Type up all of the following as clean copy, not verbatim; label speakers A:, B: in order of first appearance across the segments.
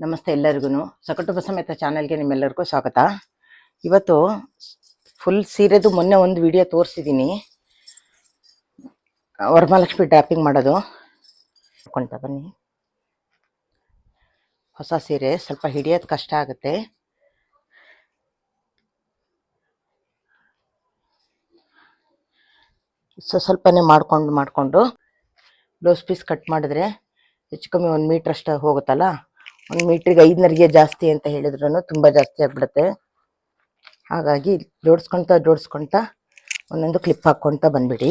A: ನಮಸ್ತೆ ಎಲ್ಲರಿಗೂ ಸಕಟುಬ ಸಮೇತ ಚಾನೆಲ್ಗೆ ನಿಮ್ಮೆಲ್ಲರಿಗೂ ಸ್ವಾಗತ. ಇವತ್ತು ಫುಲ್ ಸೀರೆದು ಮೊನ್ನೆ ಒಂದು ವಿಡಿಯೋ ತೋರಿಸಿದ್ದೀನಿ, ವರಮಹಾಲಕ್ಷ್ಮಿ ಡ್ರಾಪಿಂಗ್ ಮಾಡೋದು. ಕೊಂತ ಬನ್ನಿ. ಹೊಸ ಸೀರೆ ಸ್ವಲ್ಪ ಹಿಡಿಯೋದು ಕಷ್ಟ ಆಗುತ್ತೆ. ಸ್ವಲ್ಪನೇ ಮಾಡಿಕೊಂಡು ಬ್ಲೌಸ್ ಪೀಸ್ ಕಟ್ ಮಾಡಿದ್ರೆ ಹೆಚ್ಚು ಕಮ್ಮಿ 1 ಮೀಟ್ರ್ ಅಷ್ಟು ಹೋಗುತ್ತಲ್ಲ. 1 ಮೀಟ್ರಿಗೆ 5 ನರಿಗೆ ಜಾಸ್ತಿ ಅಂತ ಹೇಳಿದ್ರು ತುಂಬ ಜಾಸ್ತಿ ಆಗಿಬಿಡುತ್ತೆ. ಹಾಗಾಗಿ ಜೋಡಿಸ್ಕೊಳ್ತಾ ಒಂದೊಂದು ಕ್ಲಿಪ್ ಹಾಕ್ಕೊಳ್ತಾ ಬಂದ್ಬಿಡಿ.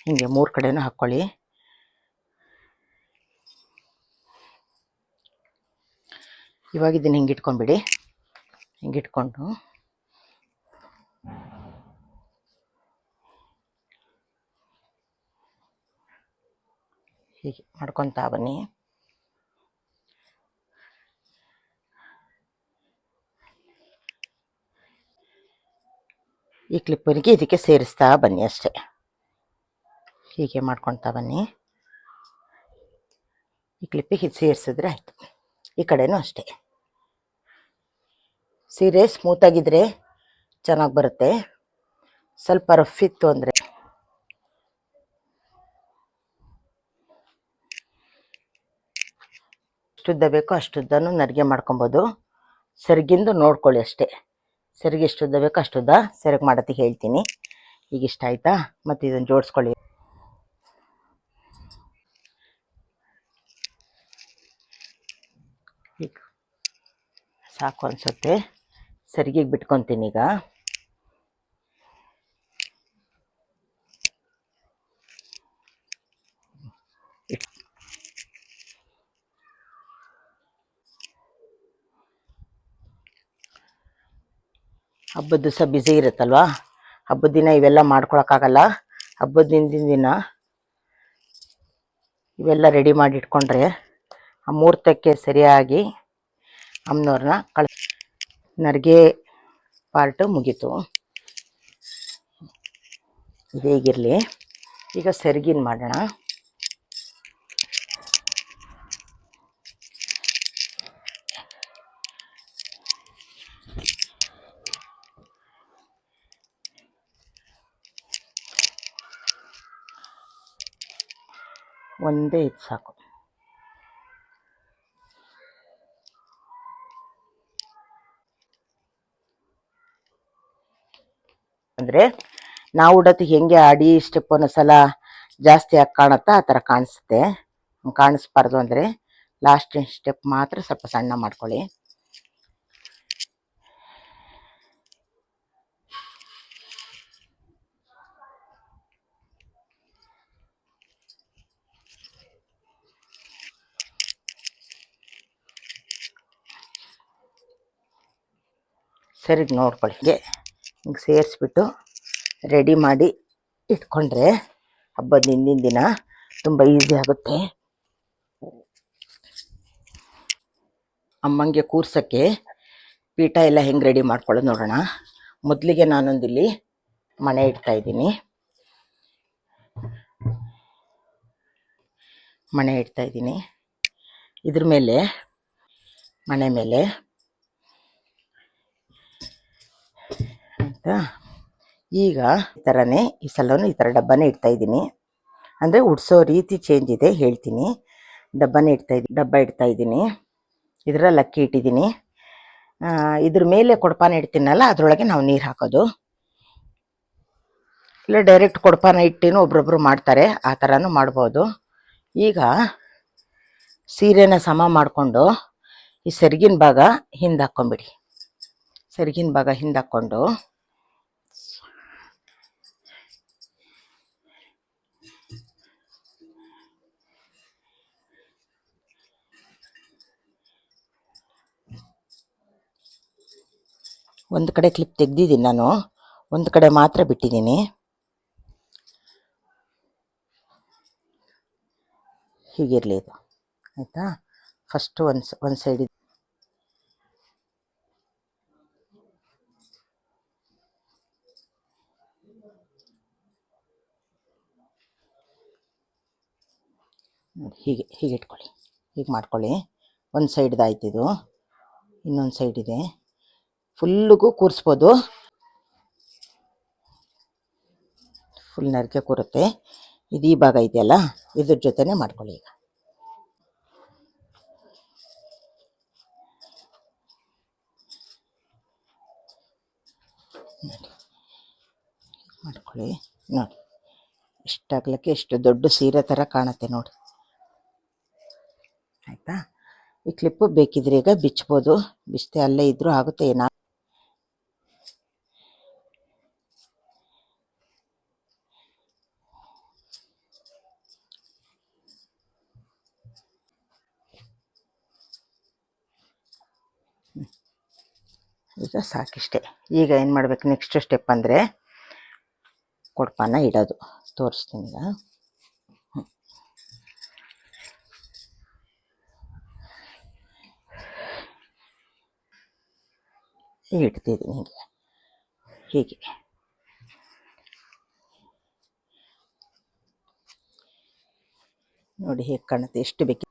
A: ಹಿಂಗೆ 3 ಕಡೆನೂ ಹಾಕ್ಕೊಳ್ಳಿ. ಇವಾಗ ಇದನ್ನು ಹಿಂಗೆ ಇಟ್ಕೊಂಡ್ಬಿಡಿ. ಹಿಂಗೆ ಇಟ್ಕೊಂಡು ಹೀಗೆ ಮಾಡ್ಕೊತಾ ಬನ್ನಿ. ಈ ಕ್ಲಿಪ್ಪನಿಗೆ ಇದಕ್ಕೆ ಸೇರಿಸ್ತಾ ಬನ್ನಿ ಅಷ್ಟೇ. ಹೀಗೆ ಮಾಡ್ಕೊತಾ ಬನ್ನಿ. ಈ ಕ್ಲಿಪ್ಪಿಗೆ ಇದು ಸೇರಿಸಿದ್ರೆ ಆಯಿತು. ಈ ಕಡೆನೂ ಅಷ್ಟೇ. ಸೀರೆ ಸ್ಮೂತಾಗಿದ್ದರೆ ಚೆನ್ನಾಗಿ ಬರುತ್ತೆ. ಸ್ವಲ್ಪ ರಫ್ ಇತ್ತು ಅಂದರೆ ಎಷ್ಟುದ್ದ ಬೇಕೋ ಅಷ್ಟುದ್ದನೂ ನರಿಗೆ ಮಾಡ್ಕೊಬೋದು. ಸೆರಗಿಂದು ನೋಡ್ಕೊಳ್ಳಿ ಅಷ್ಟೇ. ಸೆರಗಿ ಎಷ್ಟುದ್ದ ಬೇಕೋ ಅಷ್ಟುದ್ದ ಸೆರಗು ಮಾಡೋದಕ್ಕೆ ಹೇಳ್ತೀನಿ. ಈಗ ಇಷ್ಟ ಆಯಿತಾ? ಮತ್ತು ಇದನ್ನು ಜೋಡಿಸ್ಕೊಳ್ಳಿ. ಈಗ ಸಾಕು ಅನಿಸುತ್ತೆ. ಸೆರಗಿಗೆ ಬಿಟ್ಕೊತೀನಿ. ಈಗ ಹಬ್ಬದ ದಿವಸ ಬ್ಯುಸಿ ಇರುತ್ತಲ್ವ, ಹಬ್ಬದ ದಿನ ಇವೆಲ್ಲ ಮಾಡ್ಕೊಳಕ್ಕಾಗಲ್ಲ. ಹಬ್ಬದ ಹಿಂದಿನ ದಿನ ಇವೆಲ್ಲ ರೆಡಿ ಮಾಡಿ ಇಟ್ಕೊಂಡ್ರೆ ಆ ಮುಹೂರ್ತಕ್ಕೆ ಸರಿಯಾಗಿ ಅಮ್ಮನವ್ರನ್ನ ನರಿಗೆ ಪಾರ್ಟು ಮುಗೀತು. ಹೇಗಿರಲಿ. ಈಗ ಸೆರಗಿನ ಮಾಡೋಣ. ಒಂದೇ ಇದು ಸಾಕು. ಅಂದರೆ ನಾವು ಉಡೋದು ಹೆಂಗೆ ಅಡಿ ಸ್ಟೆಪ್ ಒಂದೊಂದ್ಸಲ ಜಾಸ್ತಿ ಆಗಿ ಕಾಣುತ್ತಾ ಆ ಥರ ಕಾಣಿಸುತ್ತೆ. ಕಾಣಿಸ್ಬಾರ್ದು ಅಂದರೆ ಲಾಸ್ಟ್ ಸ್ಟೆಪ್ ಮಾತ್ರ ಸ್ವಲ್ಪ ಸಣ್ಣ ಮಾಡ್ಕೊಳ್ಳಿ. ಸರಿಗೆ ನೋಡ್ಕೊಳ್ಳಿ. ಹಿಂಗೆ ಸೇರಿಸ್ಬಿಟ್ಟು ರೆಡಿ ಮಾಡಿ ಇಟ್ಕೊಂಡ್ರೆ ಹಬ್ಬದ ಹಿಂದಿನ ದಿನ ತುಂಬ ಈಸಿ ಆಗುತ್ತೆ. ಅಮ್ಮಂಗೆ ಕೂರ್ಸೋಕ್ಕೆ ಪೀಠ ಎಲ್ಲ ಹೆಂಗೆ ರೆಡಿ ಮಾಡ್ಕೊಳ್ಳೋದು ನೋಡೋಣ. ಮೊದಲಿಗೆ ನಾನೊಂದಿಲ್ಲಿ ಮಣೆ ಇಡ್ತಾಯಿದ್ದೀನಿ. ಇದ್ರ ಮೇಲೆ ಮಣೆ ಮೇಲೆ ಆಯಿತಾ. ಈಗ ಈ ಥರನೇ ಈ ಸಲನೂ ಈ ಥರ ಡಬ್ಬನೇ ಇಡ್ತಾಯಿದ್ದೀನಿ. ಅಂದರೆ ಉಡ್ಸೋ ರೀತಿ ಚೇಂಜ್ ಇದೆ, ಹೇಳ್ತೀನಿ. ಡಬ್ಬ ಇಡ್ತಾಯಿದ್ದೀನಿ. ಇದರಲ್ಲಿ ಅಕ್ಕಿ ಇಟ್ಟಿದ್ದೀನಿ. ಇದ್ರ ಮೇಲೆ ಕೊಡಪಾನ ಇಡ್ತೀನಲ್ಲ, ಅದರೊಳಗೆ ನಾವು ನೀರು ಹಾಕೋದು. ಇಲ್ಲ ಡೈರೆಕ್ಟ್ ಕೊಡಪಾನ ಇಟ್ಟಿನೂ ಒಬ್ರೊಬ್ರು ಮಾಡ್ತಾರೆ, ಆ ಥರನೂ ಮಾಡ್ಬೋದು. ಈಗ ಸೀರೆನ ಸಮ ಮಾಡಿಕೊಂಡು ಈ ಸೆರಗಿನ ಭಾಗ ಹಿಂದೆ ಹಾಕ್ಕೊಂಬಿಡಿ. ಸೆರಗಿನ ಭಾಗ ಹಿಂದೆ ಹಾಕ್ಕೊಂಡು ಒಂದು ಕಡೆ ಕ್ಲಿಪ್ ತೆಗ್ದಿದ್ದೀನಿ ನಾನು, ಒಂದು ಕಡೆ ಮಾತ್ರ ಬಿಟ್ಟಿದ್ದೀನಿ. ಹೀಗಿರಲಿ ಇದು, ಆಯಿತಾ. ಫಸ್ಟು ಒಂದು ಸೈಡ್ ನೋಡಿ ಹೀಗೆ ಇಟ್ಕೊಳ್ಳಿ, ಹೀಗೆ ಮಾಡ್ಕೊಳ್ಳಿ. ಒಂದು ಸೈಡ್ದು ಆಯ್ತಿದು, ಇನ್ನೊಂದು ಸೈಡ್ ಇದೆ. ಫುಲ್ಲಿಗೂ ಕೂರಿಸ್ಬೋದು, ಫುಲ್ ನರಿಕೆ ಕೂರುತ್ತೆ. ಇದು ಈ ಭಾಗ ಇದೆಯಲ್ಲ, ಇದ್ರ ಜೊತೆನೇ ಮಾಡ್ಕೊಳ್ಳಿ. ಈಗ ಮಾಡ್ಕೊಳ್ಳಿ. ನೋಡಿ ಇಷ್ಟಾಗ್ಲಿಕ್ಕೆ ಎಷ್ಟು ದೊಡ್ಡ ಸೀರೆ ಥರ ಕಾಣುತ್ತೆ ನೋಡಿ. ಆಯಿತಾ? ಈ ಕ್ಲಿಪ್ಪು ಬೇಕಿದ್ರೆ ಈಗ ಬಿಚ್ಬೋದು, ಬಿಚ್ಚದೆ ಅಲ್ಲೇ ಇದ್ರೂ ಆಗುತ್ತೆ. ಈಗ ಸಾಕಿಷ್ಟೆ. ಈಗ ಏನು ಮಾಡಬೇಕು, ನೆಕ್ಸ್ಟ್ ಸ್ಟೆಪ್ ಅಂದರೆ ಕೊಡಪಾನ ಇಡೋದು. ತೋರಿಸ್ತೀನಿ ಈಗ. ಇಡ್ತಿದ್ದೀನಿ ಹೀಗೆ ನೋಡಿ ಹೇಗೆ ಕಾಣುತ್ತೆ, ಎಷ್ಟು ಬೇಕು.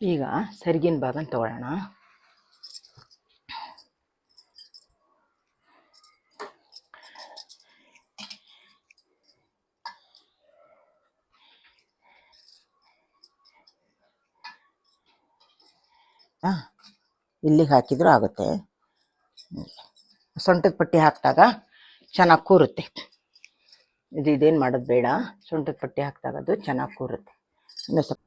A: ಈಗ ಸೆರಗಿನ ಭಾಗನ ತಗೊಳ್ಳೋಣ. ಇಲ್ಲಿಗೆ ಹಾಕಿದರೂ ಆಗುತ್ತೆ. ಸೊಂಟದ ಪಟ್ಟಿ ಹಾಕಿದಾಗ ಚೆನ್ನಾಗಿ ಕೂರುತ್ತೆ. ಇದೇನು ಮಾಡೋದು ಬೇಡ, ಸೊಂಟದ ಪಟ್ಟಿ ಹಾಕಿದಾಗ ಅದು ಚೆನ್ನಾಗಿ ಕೂರುತ್ತೆ. ಇನ್ನು ಸ್ವಲ್ಪ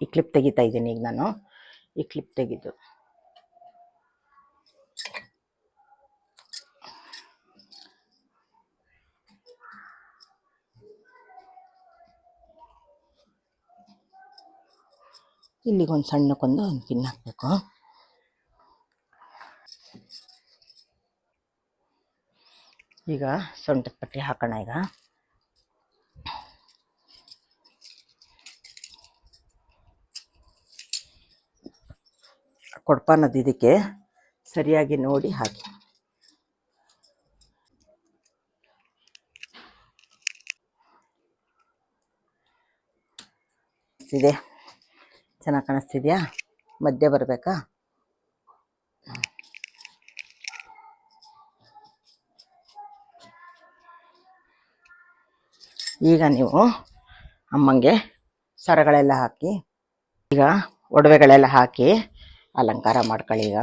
A: ಈ ಕ್ಲಿಪ್ ತೆಗಿತಾ ಇದ್ದೀನಿ. ಈಗ ನಾನು ಈ ಕ್ಲಿಪ್ ತೆಗೆದು ಇಲ್ಲಿಗೊಂದು ಸಣ್ಣಕ್ಕೊಂದು ಒಂದು ಪಿನ್ ಹಾಕಬೇಕು. ಈಗ ಸೊಂಟದ ಪಟ್ಟಿ ಹಾಕೋಣ. ಈಗ ಕೊಡಪಾನದ್ದು ಇದಕ್ಕೆ ಸರಿಯಾಗಿ ನೋಡಿ ಹಾಕಿ. ಇದೆ, ಚೆನ್ನಾಗಿ ಕಾಣಿಸ್ತಿದೆಯಾ? ಮಧ್ಯೆ ಬರಬೇಕಾ? ಈಗ ನೀವು ಅಮ್ಮಂಗೆ ಸರಗಳೆಲ್ಲ ಹಾಕಿ, ಈಗ ಒಡವೆಗಳೆಲ್ಲ ಹಾಕಿ ಅಲಂಕಾರ ಮಾಡ್ಕೊಳ್ಳಿ. ಈಗ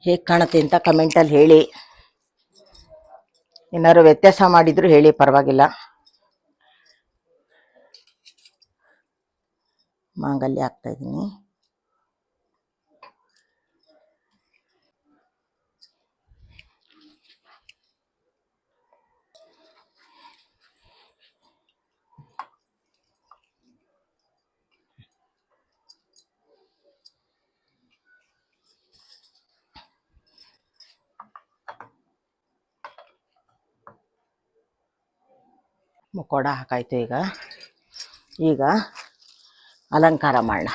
A: ಹೇಗೆ ಕಾಣುತ್ತೆ ಅಂತ ಕಮೆಂಟಲ್ಲಿ ಹೇಳಿ. ಏನಾದ್ರು ವ್ಯತ್ಯಾಸ ಮಾಡಿದ್ರು ಹೇಳಿ, ಪರವಾಗಿಲ್ಲ. ಮಾಂಗಲ್ಯ ಹಾಕ್ತಾಯಿದ್ದೀನಿ. ಮುಖವಾಡ ಹಾಕಾಯ್ತು. ಈಗ ಅಲಂಕಾರ ಮಾಡೋಣ.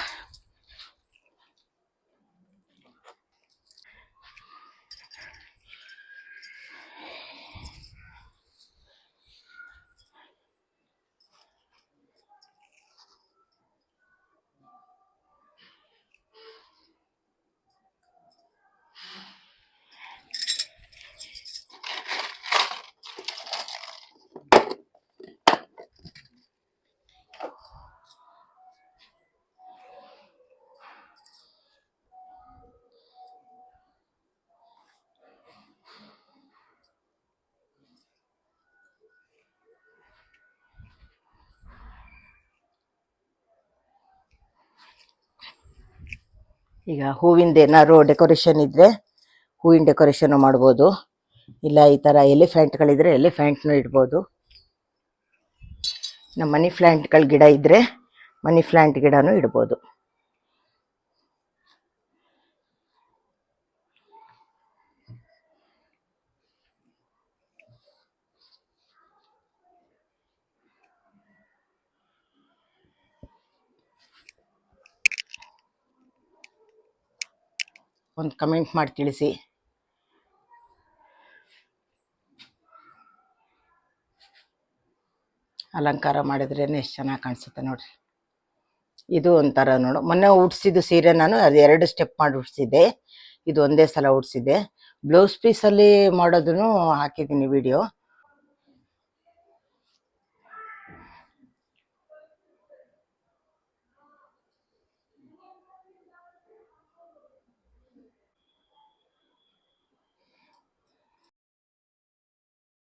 A: ಈಗ ಹೂವಿಂದ ಏನಾದ್ರು ಡೆಕೋರೇಷನ್ ಇದ್ರೆ ಹೂವಿನ ಡೆಕೋರೇಷನ್ ಮಾಡ್ಬೋದು, ಇಲ್ಲ ಈ ತರ ಎಲಿಫೆಂಟ್ಗಳಿದ್ರೆ ಎಲಿಫೆಂಟ್ನು ಇಡ್ಬೋದು. ನಮ್ಮ ಮನಿ ಪ್ಲಾಂಟ್ಗಳ ಗಿಡ ಇದ್ರೆ ಮನಿ ಪ್ಲಾಂಟ್ ಗಿಡನೂ ಇಡ್ಬೋದು. ಒಂದು ಕಮೆಂಟ್ ಮಾಡಿ ತಿಳಿಸಿ. ಅಲಂಕಾರ ಮಾಡಿದ್ರೇನೆ ಎಷ್ಟು ಚೆನ್ನಾಗಿ ಕಾಣಿಸುತ್ತೆ ನೋಡ್ರಿ. ಇದು ಒಂಥರ ನೋಡು, ಮೊನ್ನೆ ಉಡ್ಸಿದ್ದು ಸೀರೆ ನಾನು ಅದು 2 ಸ್ಟೆಪ್ ಮಾಡಿ ಉಡ್ಸಿದ್ದೆ, ಇದು ಒಂದೇ ಸಲ ಉಡ್ಸಿದ್ದೆ. ಬ್ಲೌಸ್ ಪೀಸಲ್ಲಿ ಮಾಡೋದನ್ನು ಹಾಕಿದ್ದೀನಿ ವಿಡಿಯೋ.